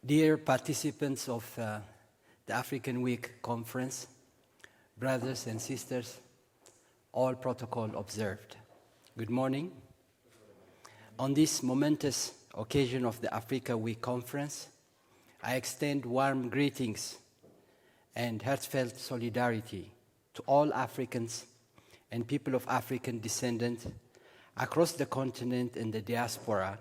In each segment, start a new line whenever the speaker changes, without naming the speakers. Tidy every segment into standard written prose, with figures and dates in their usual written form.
Dear participants of the African Week conference, brothers and sisters, all protocol observed. Good morning. On this momentous occasion of the Africa Week conference, I extend warm greetings and heartfelt solidarity to all Africans and people of African descent across the continent and the diaspora,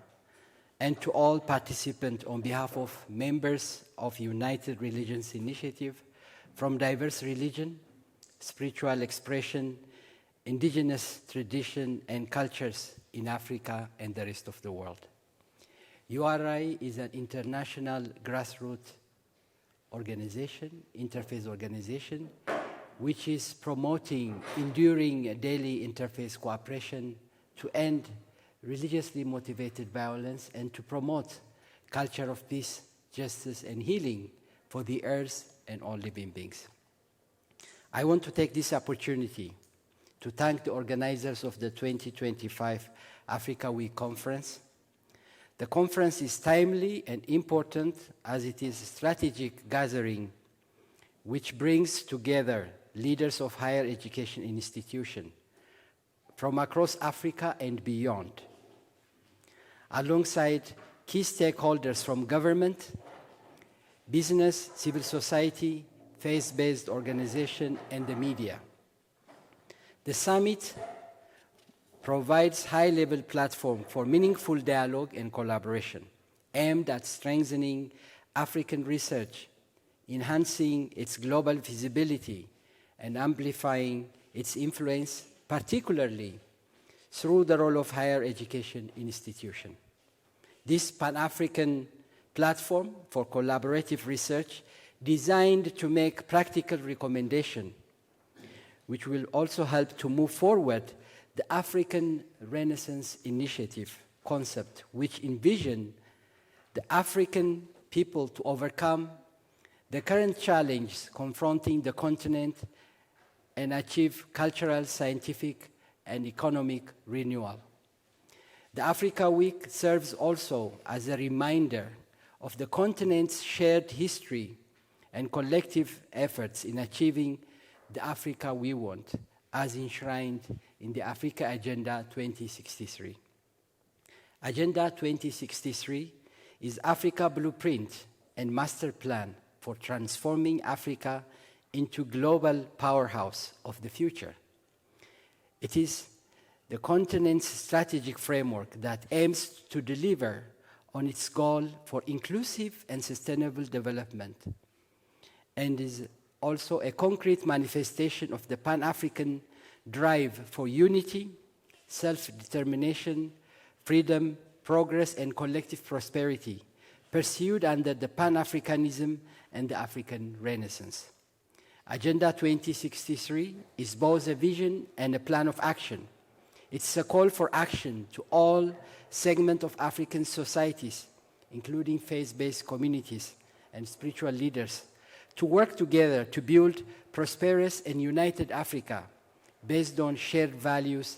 and to all participants on behalf of members of United Religions Initiative from diverse religion, spiritual expression, indigenous tradition and cultures in Africa and the rest of the world. URI is an international grassroots organization, interfaith organization, which is promoting enduring daily interfaith cooperation to end religiously motivated violence and to promote culture of peace, justice, and healing for the earth and all living beings. I want to take this opportunity to thank the organizers of the 2025 Africa Week conference. The conference is timely and important as it is a strategic gathering which brings together leaders of higher education institutions from across Africa and beyond, alongside key stakeholders from government, business, civil society, faith-based organization, and the media. The summit provides high-level platform for meaningful dialogue and collaboration aimed at strengthening African research, enhancing its global visibility, and amplifying its influence, particularly through the role of higher education institutions. This Pan-African platform for collaborative research designed to make practical recommendations, which will also help to move forward the African Renaissance Initiative concept, which envisioned the African people to overcome the current challenges confronting the continent and achieve cultural, scientific, and economic renewal. The Africa Week serves also as a reminder of the continent's shared history and collective efforts in achieving the Africa we want, as enshrined in the Africa Agenda 2063. Agenda 2063 is Africa blueprint and master plan for transforming Africa into global powerhouse of the future. It is the continent's strategic framework that aims to deliver on its goal for inclusive and sustainable development, and is also a concrete manifestation of the Pan-African drive for unity, self-determination, freedom, progress, and collective prosperity pursued under the Pan-Africanism and the African Renaissance. Agenda 2063 is both a vision and a plan of action. It's a call for action to all segments of African societies, including faith-based communities and spiritual leaders, to work together to build prosperous and united Africa based on shared values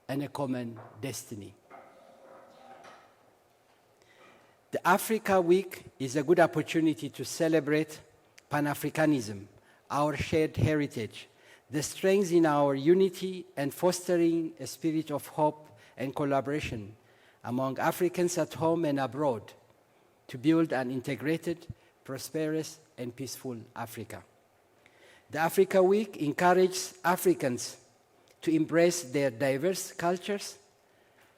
and a common destiny. The Africa Week is a good opportunity to celebrate Pan-Africanism, our shared heritage, the strength in our unity, and fostering a spirit of hope and collaboration among Africans at home and abroad to build an integrated, prosperous, and peaceful Africa. The Africa Week encourages Africans to embrace their diverse cultures,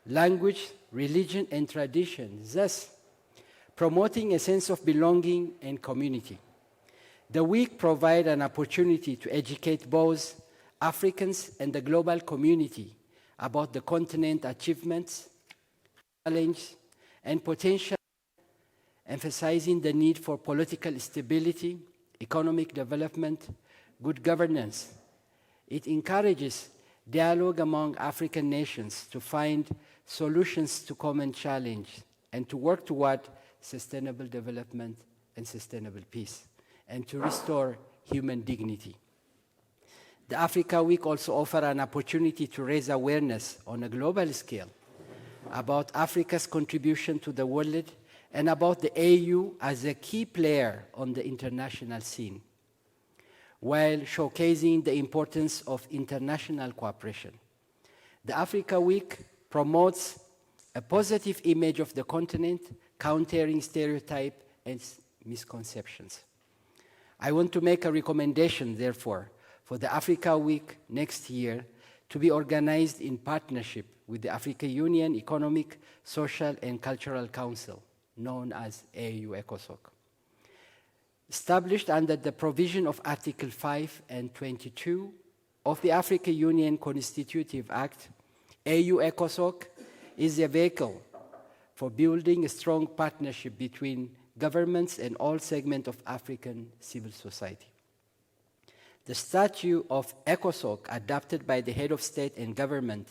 language, religion, and traditions, thus promoting a sense of belonging and community. The week provides an opportunity to educate both Africans and the global community about the continent's achievements, challenges, and potential, emphasizing the need for political stability, economic development, good governance. It encourages dialogue among African nations to find solutions to common challenges and to work toward sustainable development and sustainable peace, and to restore human dignity. The Africa Week also offers an opportunity to raise awareness on a global scale about Africa's contribution to the world and about the AU as a key player on the international scene, while showcasing the importance of international cooperation. The Africa Week promotes a positive image of the continent, countering stereotypes and misconceptions. I want to make a recommendation, therefore, for the Africa Week next year to be organized in partnership with the African Union Economic, Social and Cultural Council, known as AU ECOSOC. Established under the provision of Article 5 and 22 of the African Union Constitutive Act, AU ECOSOC is a vehicle for building a strong partnership between governments and all segments of African civil society. The statute of ECOSOC, adopted by the head of state and government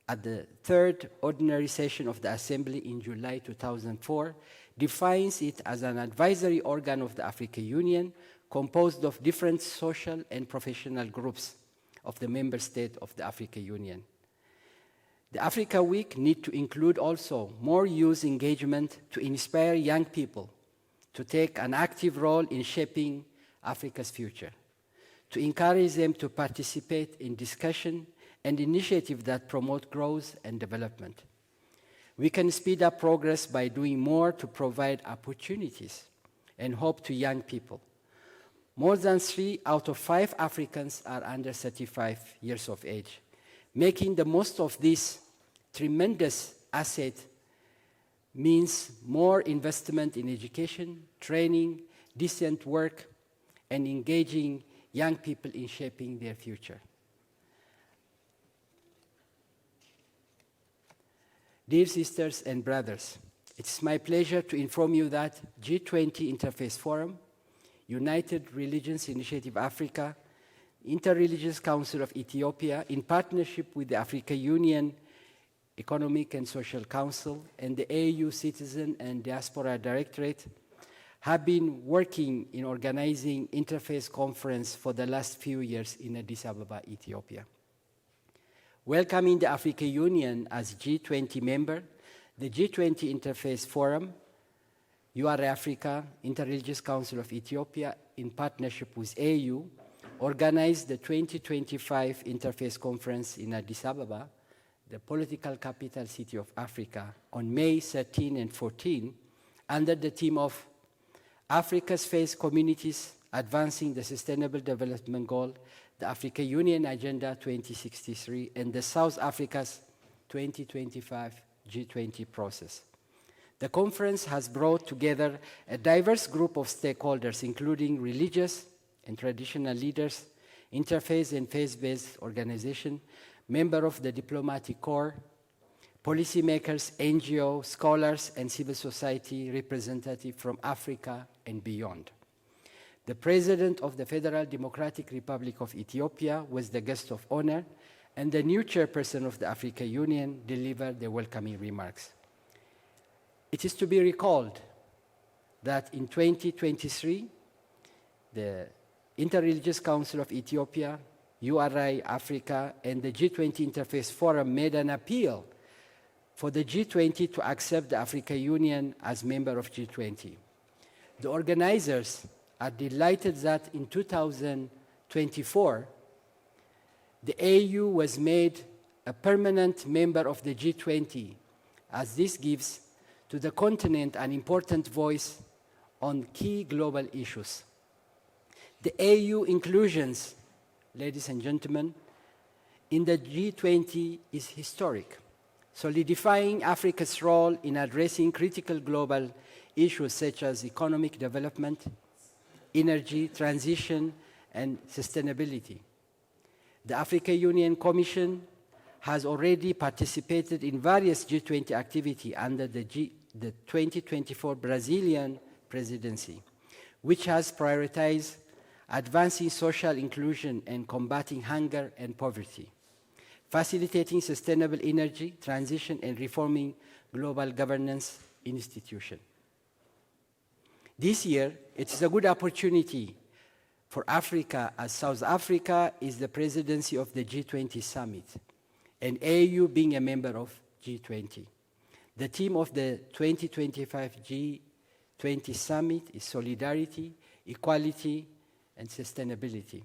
at the third ordinary session of the Assembly in July 2004, defines it as an advisory organ of the African Union composed of different social and professional groups of the member states of the African Union. The Africa Week needs to include also more youth engagement to inspire young people to take an active role in shaping Africa's future, to encourage them to participate in discussion and initiatives that promote growth and development. We can speed up progress by doing more to provide opportunities and hope to young people. More than 3 out of 5 Africans are under 35 years of age. Making the most of this tremendous asset means more investment in education, training, decent work, and engaging young people in shaping their future. Dear sisters and brothers, it's my pleasure to inform you that G20 Interface Forum, United Religions Initiative Africa, Interreligious Council of Ethiopia, in partnership with the African Union Economic and Social Council and the AU Citizen and Diaspora Directorate, have been working in organizing Interface Conference for the last few years in Addis Ababa, Ethiopia. Welcoming the African Union as G20 member, the G20 Interface Forum, UR Africa, Interreligious Council of Ethiopia, in partnership with AU, organized the 2025 Interface Conference in Addis Ababa, the political capital city of Africa, on May 13 and 14, under the theme of Africa's Faith Communities Advancing the Sustainable Development Goal, the African Union Agenda 2063, and the South Africa's 2025 G20 process. The conference has brought together a diverse group of stakeholders, including religious and traditional leaders, interfaith and faith-based organizations, members of the diplomatic corps, policymakers, NGOs, scholars, and civil society representatives from Africa and beyond. The President of the Federal Democratic Republic of Ethiopia was the guest of honor, and the new chairperson of the African Union delivered the welcoming remarks. It is to be recalled that in 2023, the Interreligious Council of Ethiopia, URI Africa, and the G20 Interface Forum made an appeal for the G20 to accept the African Union as member of G20. The organizers are delighted that in 2024, the AU was made a permanent member of the G20, as this gives to the continent an important voice on key global issues. The AU inclusions, ladies and gentlemen, in the G20 is historic, solidifying Africa's role in addressing critical global issues such as economic development, energy transition, and sustainability. The African Union Commission has already participated in various G20 activities under the 2024 Brazilian presidency, which has prioritized advancing social inclusion and combating hunger and poverty, facilitating sustainable energy transition, and reforming global governance institutions. This year, it is a good opportunity for Africa, as South Africa is the presidency of the G20 summit, and AU being a member of G20. The theme of the 2025 G20 Summit is solidarity, equality, and sustainability.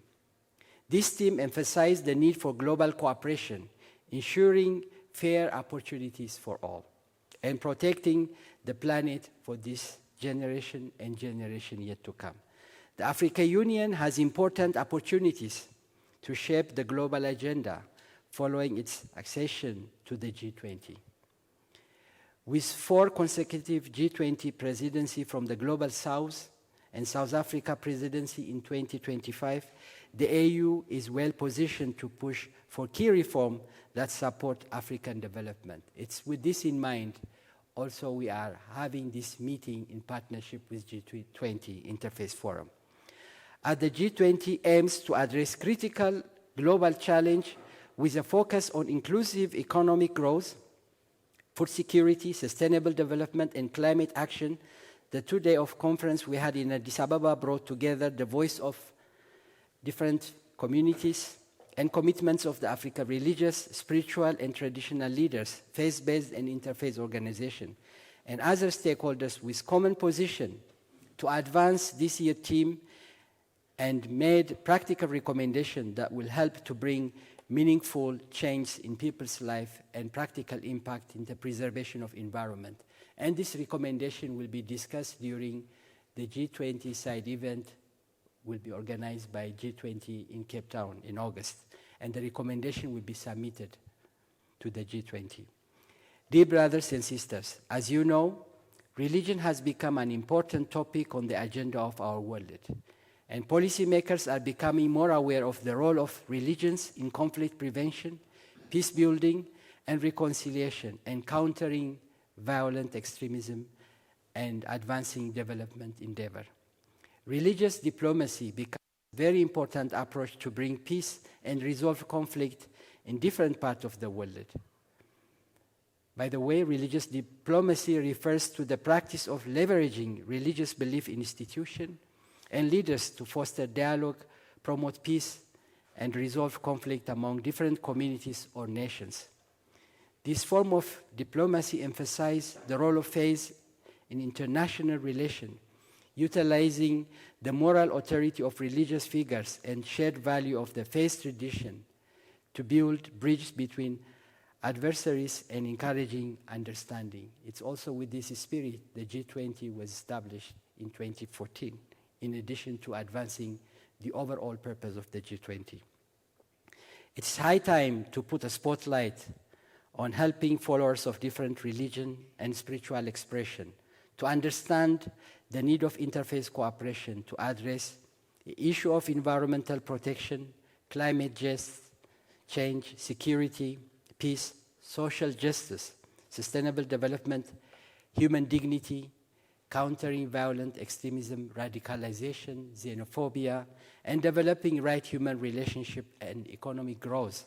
This theme emphasized the need for global cooperation, ensuring fair opportunities for all, and protecting the planet for this generation and generation yet to come. The African Union has important opportunities to shape the global agenda following its accession to the G20. With 4 consecutive G20 presidency from the Global South and South Africa presidency in 2025, the AU is well positioned to push for key reform that support African development. It's with this in mind, also we are having this meeting in partnership with G20 Interface Forum. As the G20 aims to address critical global challenge with a focus on inclusive economic growth, food security, sustainable development, and climate action, the 2-day of conference we had in Addis Ababa brought together the voice of different communities and commitments of the African religious, spiritual, and traditional leaders, faith-based and interfaith organizations, and other stakeholders with common position to advance this year's theme and made practical recommendations that will help to bring meaningful change in people's life and practical impact in the preservation of environment. And this recommendation will be discussed during the G20 side event will be organized by G20 in Cape Town in August. And the recommendation will be submitted to the G20. Dear brothers and sisters, as you know, religion has become an important topic on the agenda of our world. And policymakers are becoming more aware of the role of religions in conflict prevention, peace building, and reconciliation, and countering violent extremism and advancing development endeavor. Religious diplomacy becomes a very important approach to bring peace and resolve conflict in different parts of the world. By the way, religious diplomacy refers to the practice of leveraging religious belief in institutions and leaders to foster dialogue, promote peace, and resolve conflict among different communities or nations. This form of diplomacy emphasizes the role of faith in international relations, utilizing the moral authority of religious figures and shared value of the faith tradition to build bridges between adversaries and encouraging understanding. It's also with this spirit the G20 was established in 2014, in addition to advancing the overall purpose of the G20. It's high time to put a spotlight on helping followers of different religion and spiritual expression to understand the need of interfaith cooperation to address the issue of environmental protection, climate change, security, peace, social justice, sustainable development, human dignity, countering violent extremism, radicalization, xenophobia, and developing right human relationship and economic growth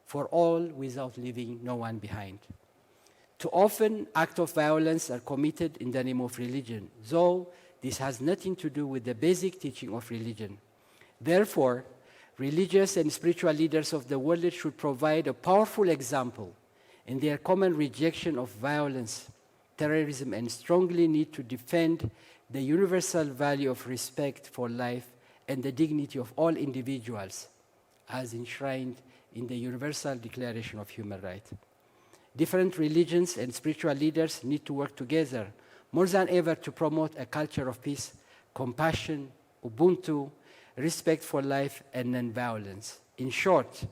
for all without leaving no one behind. Too often, acts of violence are committed in the name of religion, though this has nothing to do with the basic teaching of religion. Therefore, religious and spiritual leaders of the world should provide a powerful example in their common rejection of violence, terrorism, and strongly need to defend the universal value of respect for life and the dignity of all individuals as enshrined in the Universal Declaration of Human Rights. Different religions and spiritual leaders need to work together more than ever to promote a culture of peace, compassion, Ubuntu, respect for life, and non-violence. In short,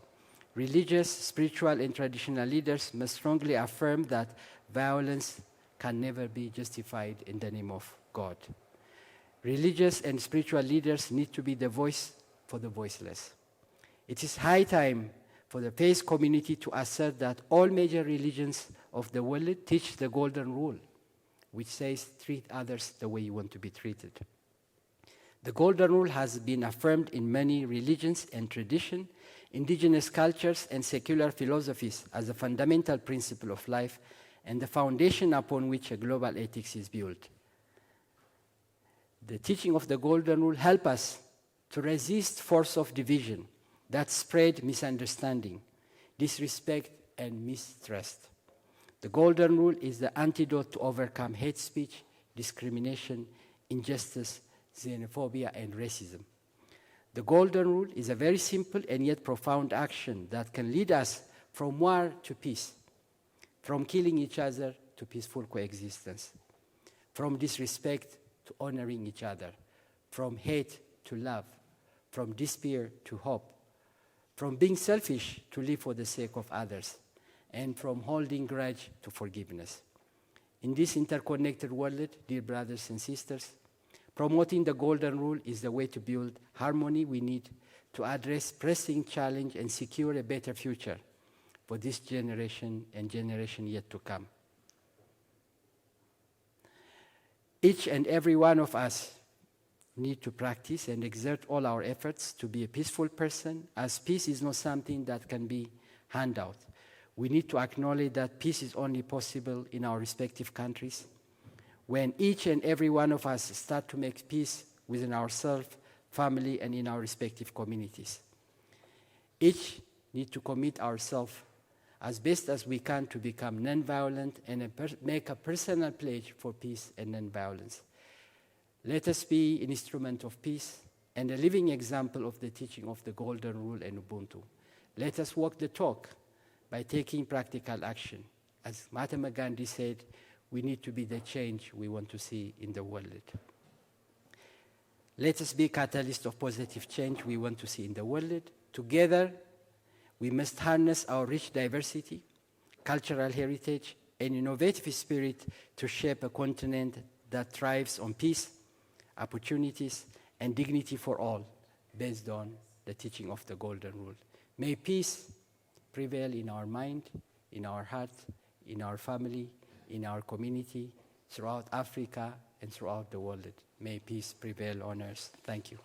religious, spiritual, and traditional leaders must strongly affirm that violence can never be justified in the name of God. Religious and spiritual leaders need to be the voice for the voiceless. It is high time for the faith community to assert that all major religions of the world teach the golden rule, which says, treat others the way you want to be treated. The golden rule has been affirmed in many religions and traditions, indigenous cultures, and secular philosophies as a fundamental principle of life and the foundation upon which a global ethics is built. The teaching of the golden rule help us to resist force of division that spread misunderstanding, disrespect, and mistrust. The Golden Rule is the antidote to overcome hate speech, discrimination, injustice, xenophobia, and racism. The Golden Rule is a very simple and yet profound action that can lead us from war to peace, from killing each other to peaceful coexistence, from disrespect to honoring each other, from hate to love, from despair to hope, from being selfish to live for the sake of others, and from holding grudge to forgiveness. In this interconnected world, dear brothers and sisters, promoting the Golden Rule is the way to build harmony we need to address pressing challenge and secure a better future for this generation and generation yet to come. Each and every one of us need to practice and exert all our efforts to be a peaceful person, as peace is not something that can be handed out. We need to acknowledge that peace is only possible in our respective countries. When each and every one of us start to make peace within ourselves, family, and in our respective communities. Each need to commit ourselves as best as we can to become non-violent and make a personal pledge for peace and non-violence. Let us be an instrument of peace and a living example of the teaching of the Golden Rule and Ubuntu. Let us walk the talk by taking practical action. As Mahatma Gandhi said, we need to be the change we want to see in the world. Let us be catalyst of positive change we want to see in the world. Together, we must harness our rich diversity, cultural heritage, and innovative spirit to shape a continent that thrives on peace, opportunities, and dignity for all, based on the teaching of the Golden Rule. May peace prevail in our mind, in our heart, in our family, in our community, throughout Africa, and throughout the world. May peace prevail on earth. Thank you.